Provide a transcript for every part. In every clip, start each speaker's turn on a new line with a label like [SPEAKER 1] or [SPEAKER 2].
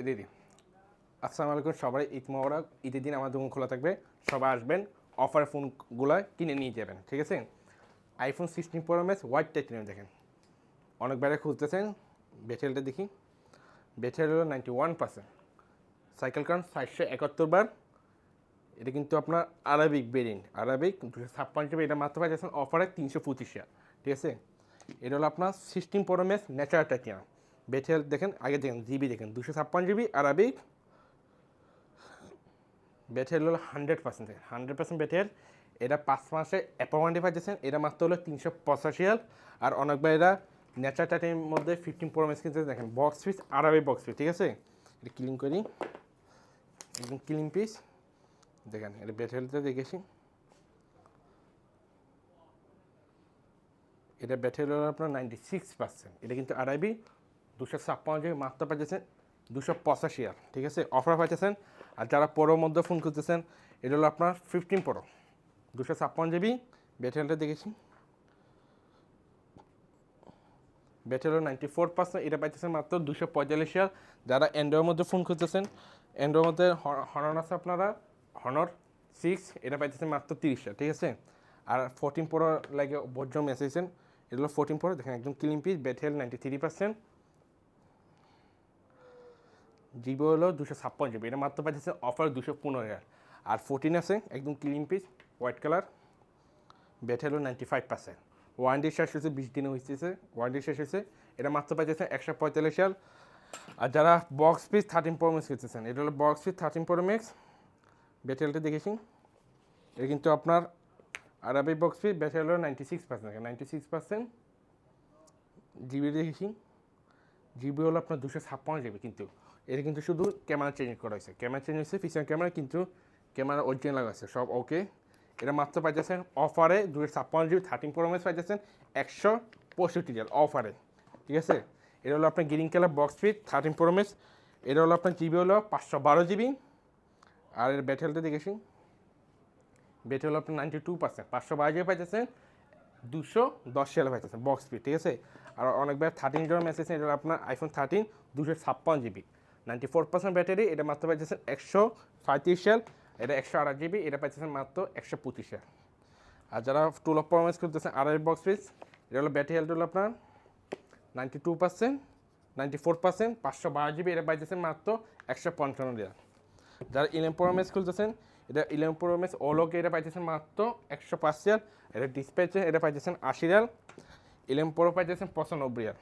[SPEAKER 1] দিদি আসসালামু আলাইকুম সবাই, ঈদ মোবারক। ঈদের দিন আমার দোকান খোলা থাকবে, সবাই আসবেন, অফার ফোনগুলো কিনে নিয়ে যাবেন, ঠিক আছে। IPhone 16 pro max white titanium দেখেন, অনেক বাইরে খুঁজতেছেন। ব্যাটারিটা দেখি, ব্যাটারি হলো 91%, সাইকেল কাউন্ট 471 বার। এটা কিন্তু আপনার আরাবিক ভেরিয়েন্ট, আরাবিক 256 জিবি, এটা মাত্র পাই যাচ্ছেন অফারে 325 টাকা, ঠিক আছে। এটা হলো আপনার 16 pro max natural titanium. Battery দেখেন, আগে দেখেন জিবি দেখেন 256 জিবি আরাবিক। ব্যাটারি হলো 100%, 100% ব্যাটারি। এটা 5 মাসে অ্যাপল ওয়ারেন্টি পাচ্ছেন, এটা মাত্র হলো 385। আর অনেকবার এরা ন্যাচারাল টাইটেনিয়ামের মধ্যে 15 প্রো ম্যাক্স কিনতে দেখেন, box piece Arabic box piece, ঠিক আছে। এটা ক্লিন করি, একদম ক্লিন পিস দেখেন। এটা ব্যাটারিতে দেখেছি, এটা ব্যাটারি হলো আপনার 96%। এটা কিন্তু আড়াইবি 256 জিবি মাত্র পাচ্ছেন 285, ঠিক আছে, অফার পাচ্ছেন। আর যারা প্রোর মধ্যে ফোন করতেছেন, এটা হলো আপনার 15 প্রো 256 জিবি। ব্যাটারিটা দেখেছি, ব্যাটারি হলো 94%, এটা পাইতেছেন মাত্র 245। যারা অ্যান্ড্রয়েডের মধ্যে ফোন করতেছেন, অ্যান্ড্রয়েডের মধ্যে হনর আছে আপনারা, হনর 6, এটা পাইতেছেন মাত্র 30, ঠিক আছে। আর 14 প্রো লাগে বজ্র মেসেজেন, এটা হলো 14 প্রো দেখেন, একদম ক্লিন পিস। ব্যাটারি 93%, জিবি হলো 256 জিবি, এটা মাত্র পাইতেছেন অফার 215। আর 14 আছে একদম clean piece white colour, battery হলো 95%। ওয়ারেন্টি শেষ হয়েছে 20 দিনে হয়েছে, ওয়ারেন্টি শেষ হয়েছে। এটা মাত্র পাইতেছেন 145। আর যারা বক্স পিস 13 প্রো ম্যাক্স কিনতেছেন, এটা হলো বক্স পিস 13 প্রো ম্যাক্স। ব্যাটারিটা দেখেছি, এটা কিন্তু আপনার আরাবিক বক্স পিস। ব্যাটারি হলো 96%, 96%। জিবি দেখেছি, জিবি হলো আপনার 256 জিবি। কিন্তু এটা কিন্তু শুধু ক্যামেরা চেঞ্জ করা হয়েছে, ক্যামেরা চেঞ্জ হয়েছে পিছনের ক্যামেরা, কিন্তু ক্যামেরা অরিজিনাল লাগাচ্ছে সব ওকে। এটা মাত্র পাইতেছেন অফারে 256 জিবি 13 প্রো ম্যাক্স পাইতেছেন 165 অফারে, ঠিক আছে। এটা হলো আপনার green colour box piece 13 pro max. এটা হলো আপনার জিবি হলো 512 জিবি। আর এর ব্যাটারিটা দেখেছি, ব্যাটারি হলো আপনার 92%, 512 জিবি পাইতেছেন 210 পাইতেছেন বক্স পিস, ঠিক আছে। আর অনেকবার 13 জন মেসেজ, এটা হলো আপনার আইফোন 13 256 জিবি 94% ব্যাটারি, এটা মাত্র পাইতেছেন 135। এটা 108 জিবি, এটা পাইতেছেন মাত্র 125। আর যারা 12 প্রো ম্যাক্স করতেছেন আড়াই বক্স পিস, এটা হলো ব্যাটারি হেলথ হলো আপনার 92%, 94%, 512 জিবি, এটা পাইতেছেন মাত্র 155। যারা 11 প্রো ম্যাক্স খুলতেছেন, এটা 11 প্রো ম্যাক্স ওলোকে, এটা পাইতেছেন মাত্র 105। এটা ডিসপ্লে এটা পাইতেছেন 80। 11 প্রো পাইতেছেন 95।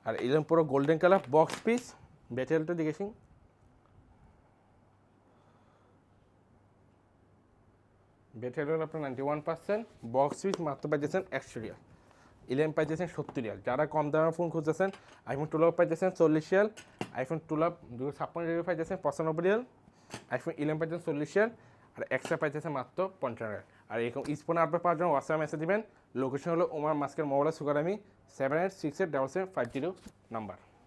[SPEAKER 1] আর 11 pro golden colour box piece. ব্যাটারিটা দেখেছি, ব্যাটারি হলো আপনার 91%, বক্স পিস মাত্র পাইতেছেন 100। 11 পাইতেছেন 70। যারা কম দামের ফোন খুঁজতেছেন, আইফোন 12 পাইতেছেন 40। আইফোন 12 256 জিবি পাইতেছেন 95। আইফোন 11 পাইতেছেন 40। আর এক্সট্রা পাইতেছেন মাত্র 50। আর এরকম স্পোন আপডেট পাওয়ার জন্য হোয়াটসঅ্যাপ মেসেজ দিবেন। লোকেশন হলো ওমার মাস্কের মোবাইল সুগারামি 78687750 নাম্বার।